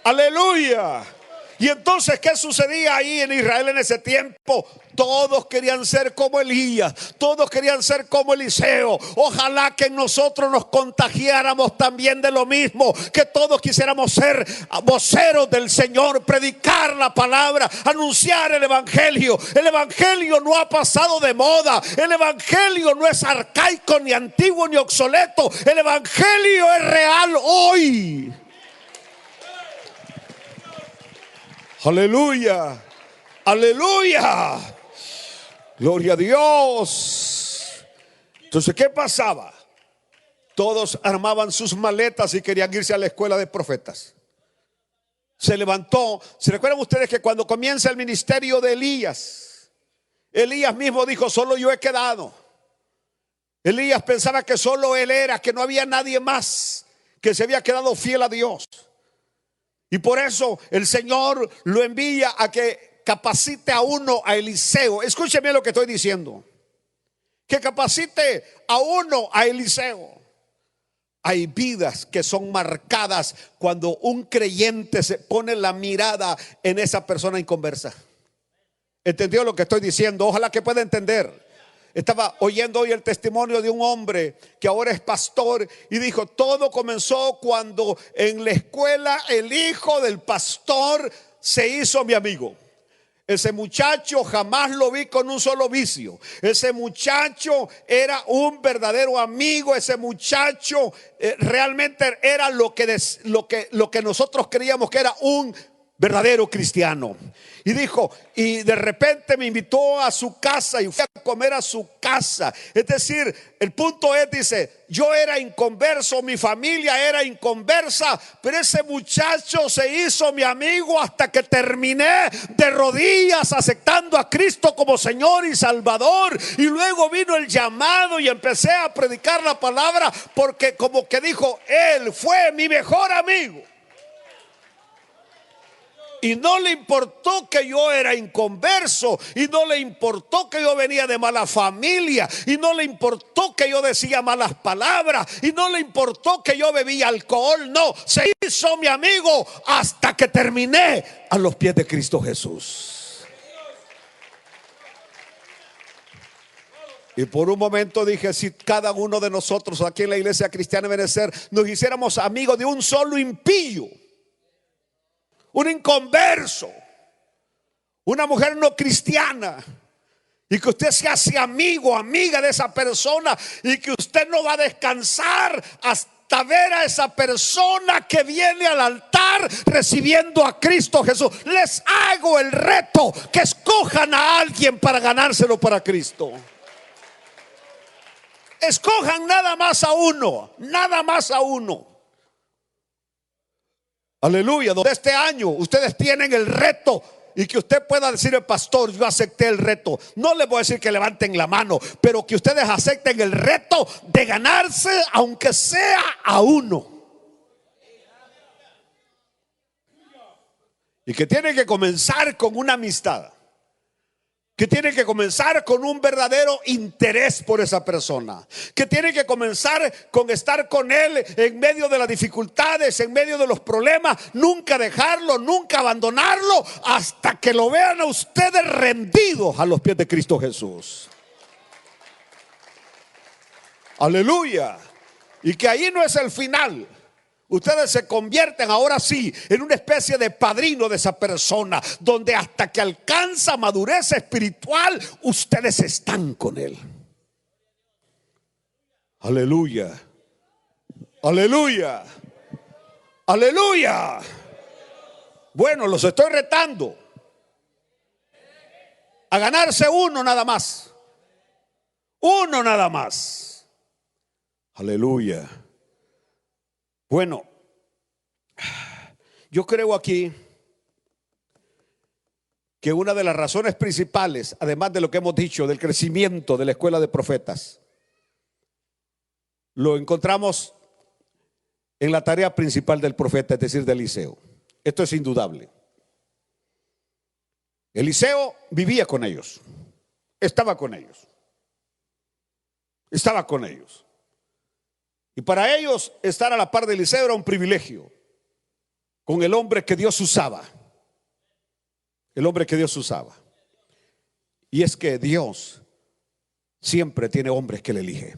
aleluya. Y entonces, ¿qué sucedía ahí en Israel en ese tiempo? Todos querían ser como Elías, todos querían ser como Eliseo. Ojalá que nosotros nos contagiáramos también de lo mismo, que todos quisiéramos ser voceros del Señor, predicar la palabra, anunciar el evangelio. El evangelio no ha pasado de moda, el evangelio no es arcaico, ni antiguo, ni obsoleto. El evangelio es real hoy. Aleluya, aleluya, gloria a Dios. Entonces, ¿qué pasaba? Todos armaban sus maletas y querían irse a la escuela de profetas. Se levantó. ¿Se recuerdan ustedes que cuando comienza el ministerio de Elías, Elías mismo dijo: solo yo he quedado? Elías pensaba que solo él era, que no había nadie más que se había quedado fiel a Dios. Y por eso el Señor lo envía a que capacite a uno, a Eliseo. Escúcheme lo que estoy diciendo. Que capacite a uno, a Eliseo, Hay vidas que son marcadas cuando un creyente se pone la mirada en esa persona inconversa. ¿Entendió lo que estoy diciendo? Ojalá que pueda entender. Estaba oyendo hoy el testimonio de un hombre que ahora es pastor y dijo: todo comenzó cuando en la escuela el hijo del pastor se hizo mi amigo. Ese muchacho jamás lo vi con un solo vicio. Ese muchacho era un verdadero amigo. Ese muchacho realmente era lo que nosotros creíamos que era un verdadero cristiano. Y dijo, y de repente me invitó a su casa y fui a comer a su casa. Es decir, el punto es, dice, yo era inconverso, mi familia era inconversa, pero ese muchacho se hizo mi amigo hasta que terminé de rodillas aceptando a Cristo como Señor y Salvador. Y luego vino el llamado y empecé a predicar la palabra, porque como que dijo, él fue mi mejor amigo. Y no le importó que yo era inconverso, y no le importó que yo venía de mala familia, y no le importó que yo decía malas palabras, y no le importó que yo bebía alcohol. No, se hizo mi amigo hasta que terminé a los pies de Cristo Jesús. Y por un momento dije, si cada uno de nosotros aquí en la iglesia cristiana de Benecer nos hiciéramos amigos de un solo impío, un inconverso, una mujer no cristiana, y que usted se hace amigo, amiga de esa persona, y que usted no va a descansar hasta ver a esa persona que viene al altar recibiendo a Cristo Jesús. Les hago el reto que escojan a alguien para ganárselo para Cristo. Escojan nada más a uno, nada más a uno. Aleluya. De este año ustedes tienen el reto, y que usted pueda decir, pastor, yo acepté el reto. No les voy a decir que levanten la mano, pero que ustedes acepten el reto de ganarse aunque sea a uno. Y que tiene que comenzar con una amistad, que tiene que comenzar con un verdadero interés por esa persona, que tiene que comenzar con estar con él en medio de las dificultades, en medio de los problemas. Nunca dejarlo, nunca abandonarlo, hasta que lo vean a ustedes rendidos a los pies de Cristo Jesús. Aleluya. Y que ahí no es el final. Ustedes se convierten ahora sí en una especie de padrino de esa persona, donde hasta que alcanza madurez espiritual, ustedes están con él. Aleluya. Aleluya. Aleluya. Bueno, los estoy retando a ganarse uno nada más. Uno nada más. Aleluya. Bueno, yo creo aquí que una de las razones principales, además de lo que hemos dicho del crecimiento de la escuela de profetas, lo encontramos en la tarea principal del profeta, es decir, de Eliseo. Esto es indudable. Eliseo vivía con ellos, estaba con ellos, estaba con ellos. Y para ellos estar a la par de Eliseo era un privilegio, con el hombre que Dios usaba. El hombre que Dios usaba. Y es que Dios siempre tiene hombres que le elige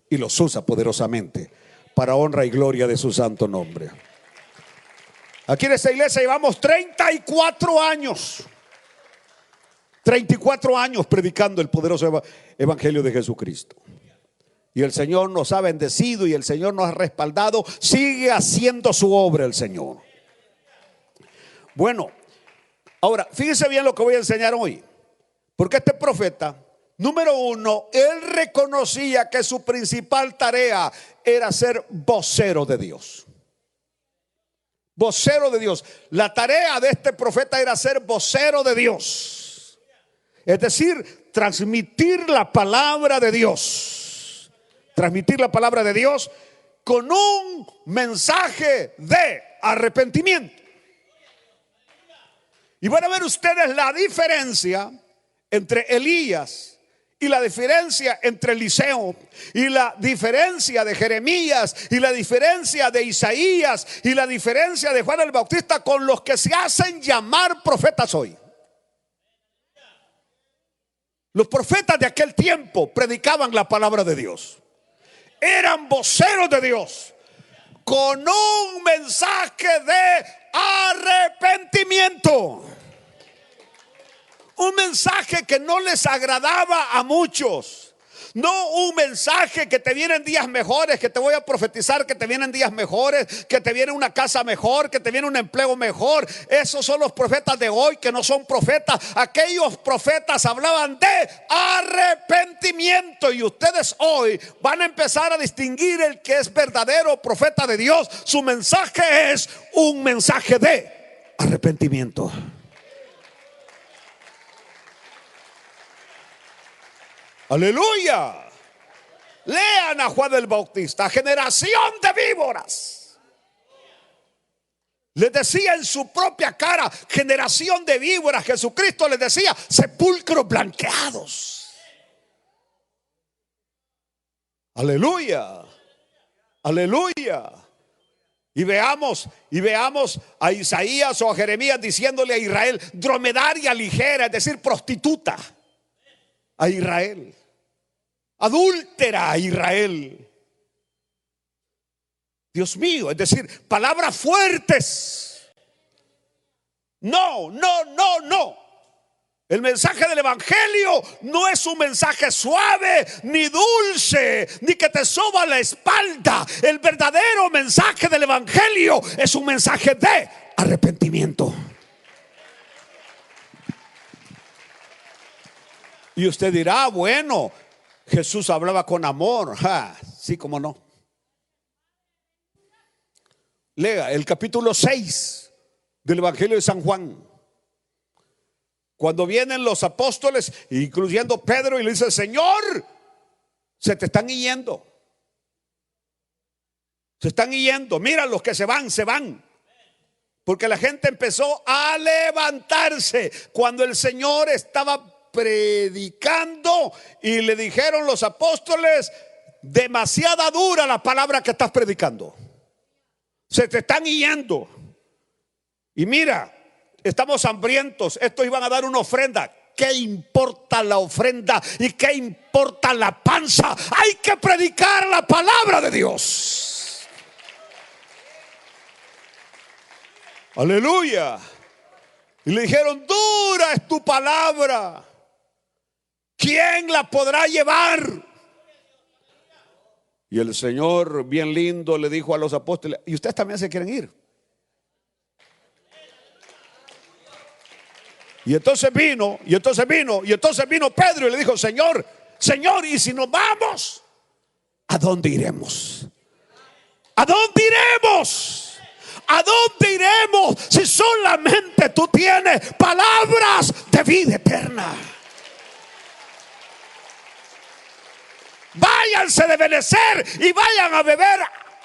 y los usa poderosamente para honra y gloria de su santo nombre. Aquí en esta iglesia llevamos 34 años. 34 años predicando el poderoso evangelio de Jesucristo. Y el Señor nos ha bendecido y el Señor nos ha respaldado. Sigue haciendo su obra el Señor. Bueno, ahora fíjense bien lo que voy a enseñar hoy. Porque este profeta, número uno, él reconocía que su principal tarea era ser vocero de Dios. Vocero de Dios. La tarea de este profeta era ser vocero de Dios. Es decir, transmitir la palabra de Dios. Transmitir la palabra de Dios con un mensaje de arrepentimiento. Y van a ver ustedes la diferencia entre Elías Y la diferencia entre Eliseo y la diferencia de Jeremías y la diferencia de Isaías y la diferencia de Juan el Bautista con los que se hacen llamar profetas hoy. Los profetas de aquel tiempo predicaban la palabra de Dios. Eran voceros de Dios con un mensaje de arrepentimiento. Un mensaje que no les agradaba a muchos. No un mensaje que te vienen días mejores, que te voy a profetizar que te vienen días mejores, que te viene una casa mejor, que te viene un empleo mejor. Esos son los profetas de hoy que no son profetas. Aquellos profetas hablaban de arrepentimiento, y ustedes hoy van a empezar a distinguir el que es verdadero profeta de Dios. Su mensaje es un mensaje de arrepentimiento. Aleluya. Lean a Juan el Bautista, generación de víboras. Les decía en su propia cara, generación de víboras. Jesucristo les decía, sepulcros blanqueados. Aleluya. Aleluya. Y veamos a Isaías o a Jeremías diciéndole a Israel, dromedaria ligera, es decir, prostituta a Israel, adúltera a Israel. Dios mío, es decir, palabras fuertes. No. El mensaje del evangelio no es un mensaje suave, ni dulce, ni que te soba la espalda. El verdadero mensaje del evangelio es un mensaje de arrepentimiento. Y usted dirá, bueno, Jesús hablaba con amor. Sí, cómo no. Lea el capítulo 6 del Evangelio de San Juan. Cuando vienen los apóstoles, incluyendo Pedro, y le dice, Señor, se te están yendo. Se están yendo. Mira, los que se van. Porque la gente empezó a levantarse cuando el Señor estaba predicando, y le dijeron los apóstoles, demasiada dura la palabra que estás predicando, se te están yendo. Y mira, estamos hambrientos. Estos iban a dar una ofrenda. ¿Qué importa la ofrenda y qué importa la panza? Hay que predicar la palabra de Dios. Aleluya. Y le dijeron, dura es tu palabra, ¿quién la podrá llevar? Y el Señor, bien lindo, le dijo a los apóstoles, ¿y ustedes también se quieren ir? Y entonces vino Pedro y le dijo, Señor, ¿y si nos vamos? ¿A dónde iremos? ¿A dónde iremos? ¿A dónde iremos si solamente tú tienes palabras de vida eterna? Váyanse de Benecer y vayan a beber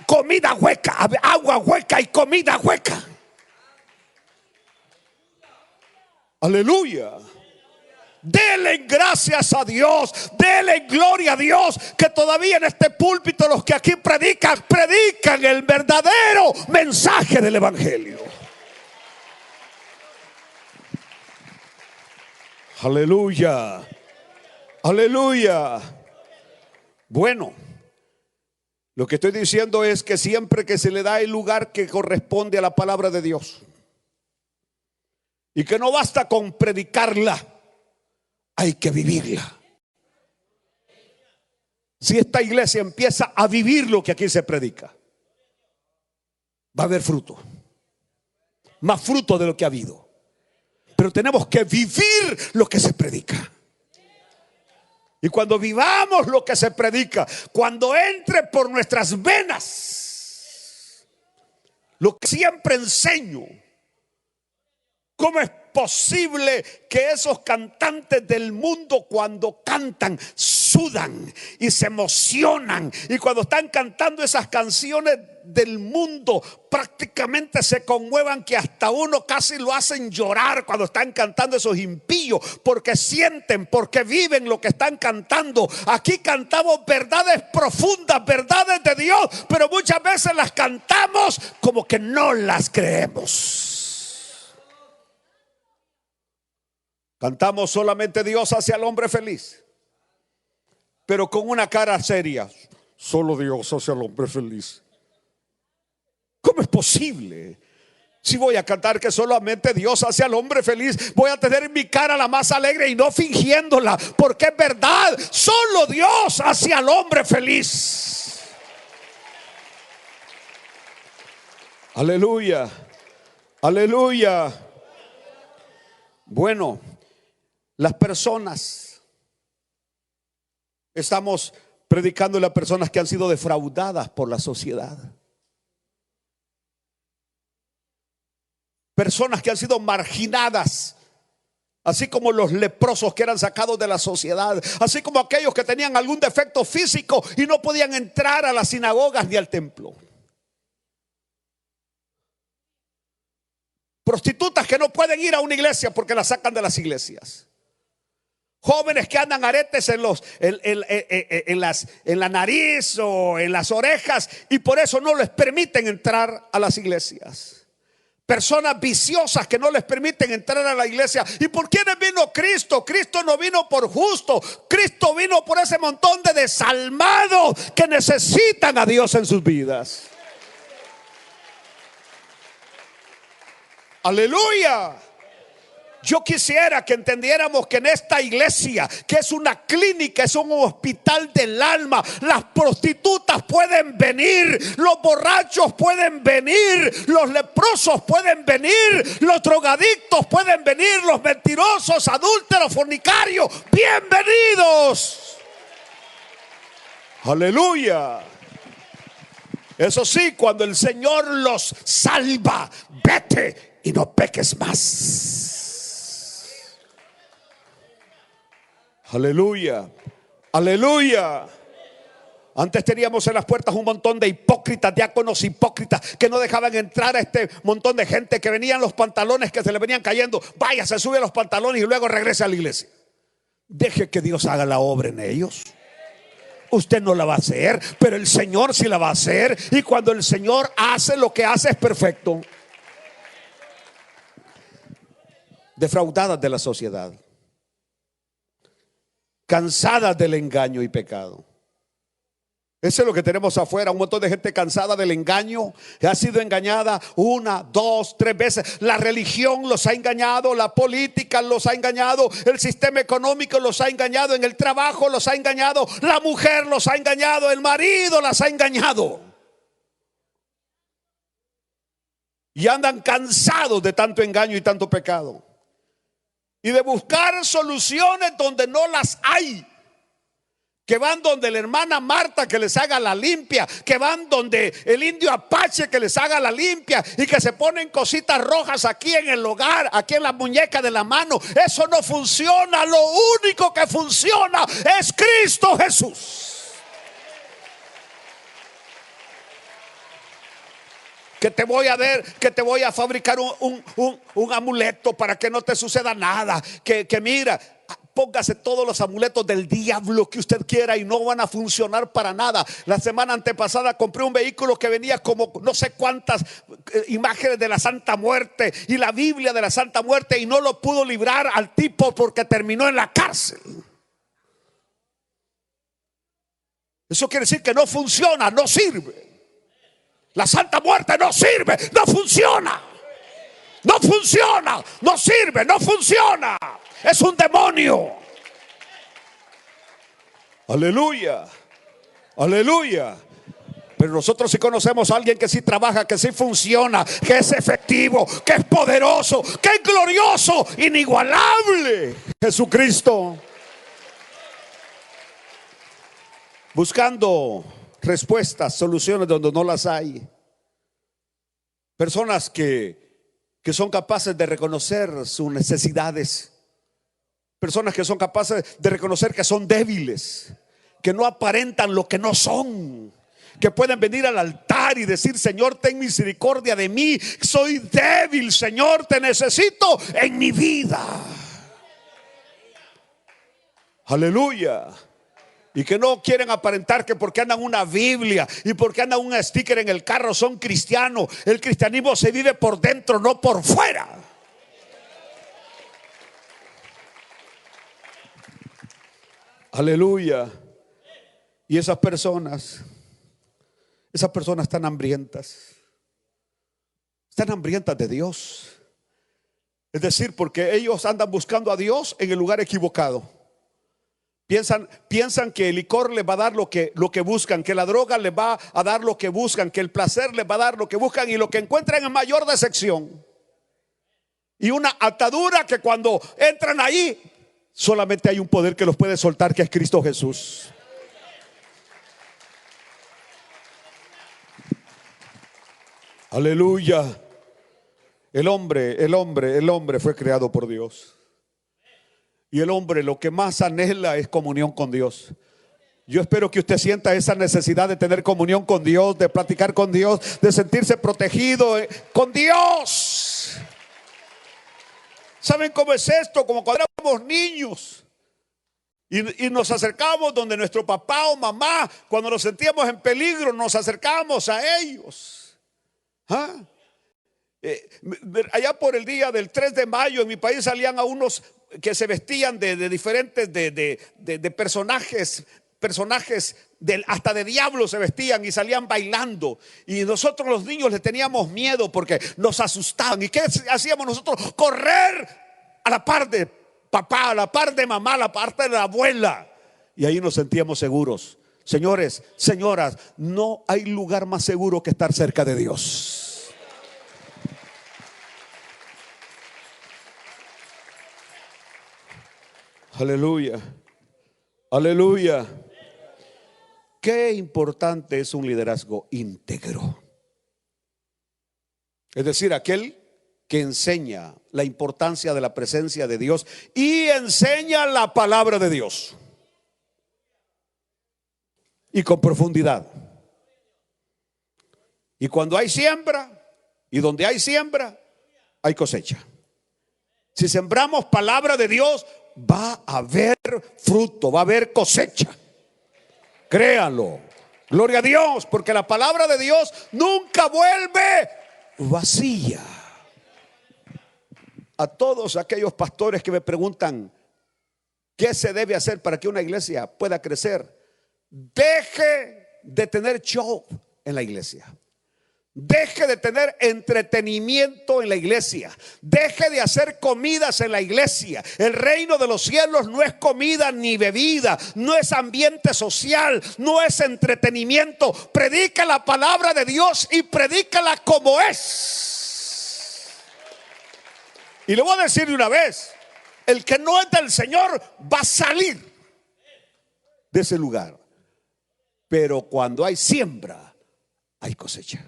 comida hueca, agua hueca y comida hueca. Aleluya. Denle gracias a Dios, denle gloria a Dios, que todavía en este púlpito los que aquí predican el verdadero mensaje del evangelio. Aleluya. Aleluya. Bueno, lo que estoy diciendo es que siempre que se le da el lugar que corresponde a la palabra de Dios, y que no basta con predicarla, hay que vivirla. Si esta iglesia empieza a vivir lo que aquí se predica, va a haber fruto, más fruto de lo que ha habido. Pero tenemos que vivir lo que se predica. Y cuando vivamos lo que se predica, cuando entre por nuestras venas lo que siempre enseño, como posible que esos cantantes del mundo cuando cantan sudan y se emocionan? Y cuando están cantando esas canciones del mundo prácticamente se conmuevan, que hasta uno casi lo hacen llorar cuando están cantando esos impíos, porque sienten, porque viven lo que están cantando. Aquí cantamos verdades profundas, verdades de Dios, pero muchas veces las cantamos como que no las creemos. Cantamos solamente Dios hacia el hombre feliz, pero con una cara seria. Solo Dios hacia el hombre feliz. ¿Cómo es posible? Si voy a cantar que solamente Dios hace al hombre feliz, voy a tener mi cara la más alegre y no fingiéndola, porque es verdad, solo Dios hace al hombre feliz. Aleluya, aleluya. Bueno, las personas, estamos predicando a personas que han sido defraudadas por la sociedad. Personas que han sido marginadas, así como los leprosos que eran sacados de la sociedad, así como aquellos que tenían algún defecto físico y no podían entrar a las sinagogas ni al templo. Prostitutas que no pueden ir a una iglesia porque las sacan de las iglesias. Jóvenes que andan aretes en la nariz o en las orejas y por eso no les permiten entrar a las iglesias. Personas viciosas que no les permiten entrar a la iglesia. ¿Y por quiénes vino Cristo? Cristo no vino por justo. Cristo vino por ese montón de desalmados que necesitan a Dios en sus vidas. Aleluya. Yo quisiera que entendiéramos que en esta iglesia, que es una clínica, es un hospital del alma, las prostitutas pueden venir, los borrachos pueden venir, los leprosos pueden venir, los drogadictos pueden venir, los mentirosos, adúlteros, fornicarios, bienvenidos. Aleluya. Eso sí, cuando el Señor los salva, vete y no peques más. Aleluya, aleluya. Antes teníamos en las puertas un montón de hipócritas, diáconos hipócritas, que no dejaban entrar a este montón de gente, que venían los pantalones que se le venían cayendo. Vaya, se sube los pantalones y luego regresa a la iglesia. Deje que Dios haga la obra en ellos. Usted no la va a hacer, pero el Señor sí la va a hacer. Y cuando el Señor hace, lo que hace es perfecto. Defraudadas de la sociedad, cansadas del engaño y pecado. Eso es lo que tenemos afuera, un montón de gente cansada del engaño, que ha sido engañada 1, 2, 3 veces. La religión los ha engañado, la política los ha engañado, el sistema económico los ha engañado, en el trabajo los ha engañado, la mujer los ha engañado, el marido las ha engañado. Y andan cansados de tanto engaño y tanto pecado, y de buscar soluciones donde no las hay. Que van donde la hermana Marta que les haga la limpia, que van donde el indio Apache que les haga la limpia, y que se ponen cositas rojas aquí en el hogar, aquí en la muñeca de la mano. Eso no funciona. Lo único que funciona es Cristo Jesús. Que te voy a ver, que te voy a fabricar un amuleto para que no te suceda nada. Que mira, póngase todos los amuletos del diablo que usted quiera y no van a funcionar para nada. La semana antepasada compré un vehículo que venía como no sé cuántas imágenes de la Santa Muerte y la Biblia de la Santa Muerte, y no lo pudo librar al tipo porque terminó en la cárcel. Eso quiere decir que no funciona, no sirve. La Santa Muerte no sirve, no funciona. No funciona, no sirve, no funciona. Es un demonio. Aleluya, aleluya. Pero nosotros sí conocemos a alguien que sí trabaja, que sí funciona, que es efectivo, que es poderoso, que es glorioso, inigualable. Jesucristo. Buscando respuestas, soluciones donde no las hay. Personas que que son capaces de reconocer sus necesidades, personas que son capaces de reconocer que son débiles, que no aparentan lo que no son, que pueden venir al altar y decir: Señor, ten misericordia de mí, soy débil, Señor, te necesito en mi vida. Aleluya. Y que no quieren aparentar que porque andan una Biblia y porque andan un sticker en el carro son cristianos. El cristianismo se vive por dentro, no por fuera. Aleluya. Y esas personas están hambrientas. Están hambrientas de Dios. Es decir, porque ellos andan buscando a Dios en el lugar equivocado. Piensan que el licor les va a dar lo que buscan, que la droga les va a dar lo que buscan, que el placer les va a dar lo que buscan, y lo que encuentran es mayor decepción y una atadura que cuando entran ahí solamente hay un poder que los puede soltar, que es Cristo Jesús. Aleluya. El hombre fue creado por Dios. Y el hombre lo que más anhela es comunión con Dios. Yo espero que usted sienta esa necesidad de tener comunión con Dios, de platicar con Dios, de sentirse protegido con Dios. ¿Saben cómo es esto? Como cuando éramos niños y nos acercábamos donde nuestro papá o mamá, cuando nos sentíamos en peligro, nos acercábamos a ellos. Allá por el día del 3 de mayo en mi país salían a unos que se vestían de diferentes de personajes hasta de diablos se vestían y salían bailando, y nosotros los niños les teníamos miedo porque nos asustaban. ¿Y qué hacíamos nosotros? Correr a la par de papá, a la par de mamá, a la par de la abuela, y ahí nos sentíamos seguros. Señores, señoras, no hay lugar más seguro que estar cerca de Dios. Aleluya, aleluya. Qué importante es un liderazgo íntegro. Es decir, aquel que enseña la importancia de la presencia de Dios y enseña la palabra de Dios. Y con profundidad. Y cuando hay siembra, y donde hay siembra, hay cosecha. Si sembramos palabra de Dios, va a haber fruto, va a haber cosecha. Créanlo. Gloria a Dios, porque la palabra de Dios nunca vuelve vacía. A todos aquellos pastores que me preguntan qué se debe hacer para que una iglesia pueda crecer: deje de tener show en la iglesia. Deje de tener entretenimiento en la iglesia. Deje de hacer comidas en la iglesia. El reino de los cielos no es comida ni bebida, no es ambiente social, no es entretenimiento. Predica la palabra de Dios y predícala como es. Y le voy a decir de una vez: el que no es del Señor va a salir de ese lugar. Pero cuando hay siembra, hay cosecha.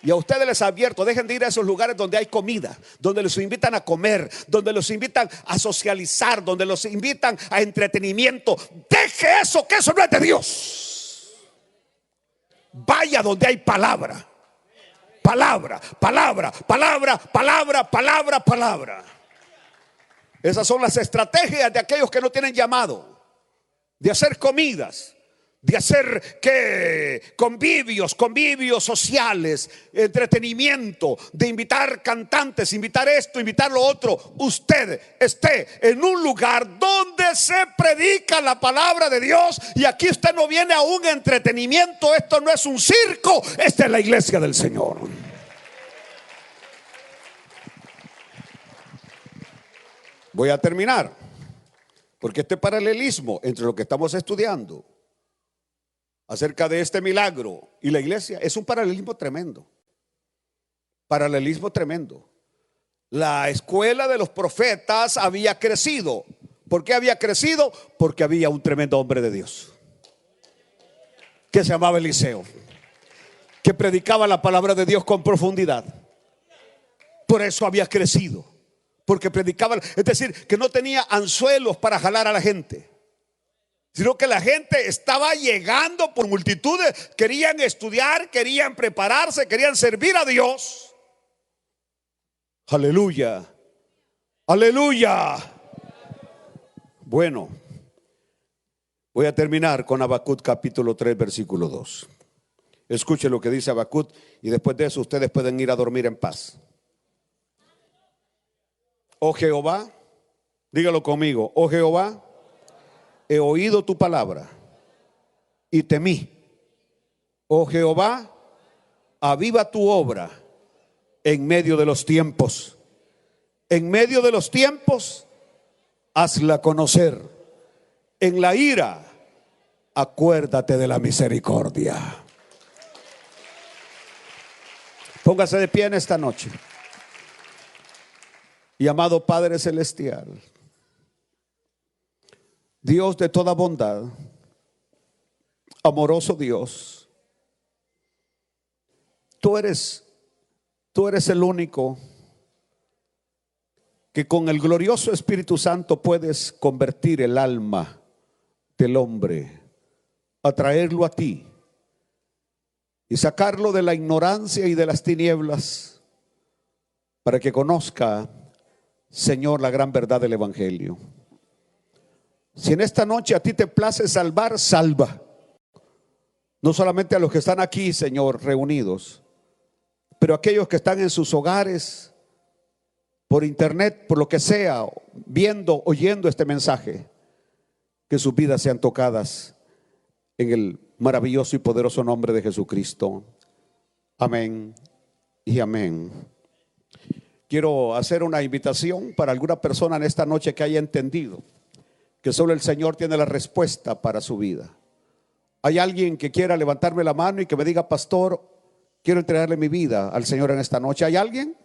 Y a ustedes les advierto: dejen de ir a esos lugares donde hay comida, donde los invitan a comer, donde los invitan a socializar, donde los invitan a entretenimiento. Deje eso, que eso no es de Dios. Vaya donde hay palabra. Palabra, palabra, palabra, palabra, palabra, palabra. Esas son las estrategias de aquellos que no tienen llamado: de hacer comidas, de hacer convivios sociales, entretenimiento, de invitar cantantes, invitar esto, invitar lo otro. Usted esté en un lugar donde se predica la palabra de Dios, y aquí usted no viene a un entretenimiento. Esto no es un circo, esta es la iglesia del Señor. Voy a terminar, porque este paralelismo entre lo que estamos estudiando acerca de este milagro y la iglesia es un paralelismo tremendo. Paralelismo tremendo. La escuela de los profetas había crecido. ¿Por qué había crecido? Porque había un tremendo hombre de Dios que se llamaba Eliseo. que predicaba la palabra de Dios con profundidad. Por eso había crecido, porque predicaba, es decir, que no tenía anzuelos para jalar a la gente, sino que la gente estaba llegando por multitudes, querían estudiar, querían prepararse, querían servir a Dios. Aleluya, aleluya. Bueno, voy a terminar con Habacuc capítulo 3 versículo 2. Escuche lo que dice Habacuc y después de eso ustedes pueden ir a dormir en paz. Oh Jehová, dígalo conmigo, oh Jehová, he oído tu palabra y temí. Oh Jehová, aviva tu obra en medio de los tiempos. En medio de los tiempos, hazla conocer. En la ira, acuérdate de la misericordia. Póngase de pie en esta noche. Y amado Padre Celestial, Dios de toda bondad, amoroso Dios, tú eres el único que con el glorioso Espíritu Santo puedes convertir el alma del hombre, atraerlo a ti y sacarlo de la ignorancia y de las tinieblas para que conozca, Señor, la gran verdad del Evangelio. Si en esta noche a ti te place salvar, salva. No solamente a los que están aquí, Señor, reunidos, pero a aquellos que están en sus hogares, por internet, por lo que sea, viendo, oyendo este mensaje, que sus vidas sean tocadas en el maravilloso y poderoso nombre de Jesucristo. Amén y amén. Quiero hacer una invitación para alguna persona en esta noche que haya entendido que solo el Señor tiene la respuesta para su vida. Hay alguien que quiera levantarme la mano y que me diga: pastor, quiero entregarle mi vida al Señor en esta noche. ¿Hay alguien?